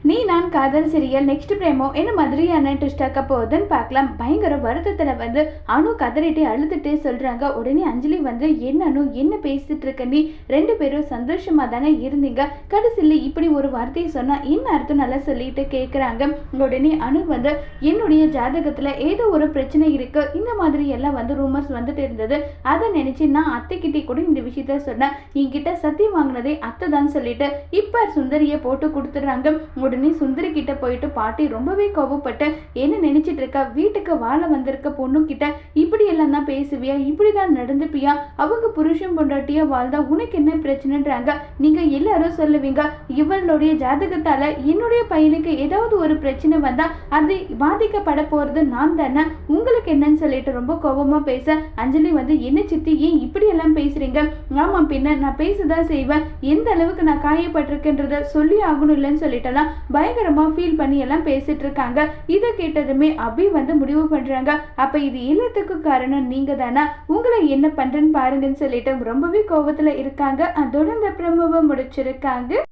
நீ நான் காதல் சீரியல் நெக்ஸ்ட் பிரேமோ என்ன மாதிரியான ட்விஸ்ட் ஆக்க போகுதுன்னு பார்க்கலாம். பயங்கர வருத்தத்துல அனு கதறிட்டே அழுதுட்டே சொல்றாங்க. உடனே அஞ்சலி என்ன அனு என்ன பேசிட்டு இருக்க, நீ ரெண்டு பேரும் சந்தோஷமா தானே இருந்தீங்க, கடைசியில் இப்படி ஒரு வார்த்தையை சொன்னா என்ன அர்த்தம் நல்லா சொல்லிட்டு கேட்குறாங்க. உடனே அனு என்னுடைய ஜாதகத்துல ஏதோ ஒரு பிரச்சனை இருக்கு, இந்த மாதிரி எல்லாம் ரூமர்ஸ் வந்துட்டு இருந்தது, அதை நினைச்சு நான் அத்தைக்கிட்டே கூட இந்த விஷயத்த சொன்னேன், என்கிட்ட சத்தியம் வாங்கினதே அத்தை தான் சொல்லிட்டு இப்ப சுந்தரிய போட்டு கொடுத்துடுறாங்க. உடனே சுந்தரி கிட்ட போயிட்டு பாட்டி ரொம்பவே கோபப்பட்டு என்ன நினைச்சிட்டு இருக்க, வீட்டுக்கு வாழ வந்திருக்க பொண்ணு கிட்ட இப்படி எல்லாம் தான் பேசுவியா, இப்படிதான் நடந்துப்பியா, அவங்க புருஷன் பொண்டாட்டியா வாழ்ந்தா உனக்கு என்ன பிரச்சனைன்றாங்க. நீங்க எல்லாரும் சொல்லுவீங்க இவளுடைய ஜாதகத்தால என்னுடைய பையனுக்கு ஏதாவது ஒரு பிரச்சனை வந்தா அது பாதிக்கப்பட போறது நான் தானே, உங்களுக்கு என்னன்னு சொல்லிட்டு ரொம்ப கோபமா பேச அஞ்சலி என்ன சித்தி ஏன் இப்படி எல்லாம் பேசுறீங்க, ஆமா பின்ன நான் பேசதான் செய்வேன், எந்த அளவுக்கு நான் காயப்பட்டிருக்கேன்றத சொல்லி ஆகணும் இல்லைன்னு சொல்லிட்டலாம் பயங்கரமா ஃபீல் பண்ணி எல்லாம் பேசிட்டு இருக்காங்க. இதை கேட்டதுமே அபி முடிவு பண்றாங்க, அப்ப இது எல்லாத்துக்கும் காரணம் நீங்க தானா, உங்களை என்ன பண்றேன்னு பாருங்கன்னு சொல்லிட்டு ரொம்பவே கோபத்துல இருக்காங்க. அதோட இந்த பிரமவை முடிச்சிருக்காங்க.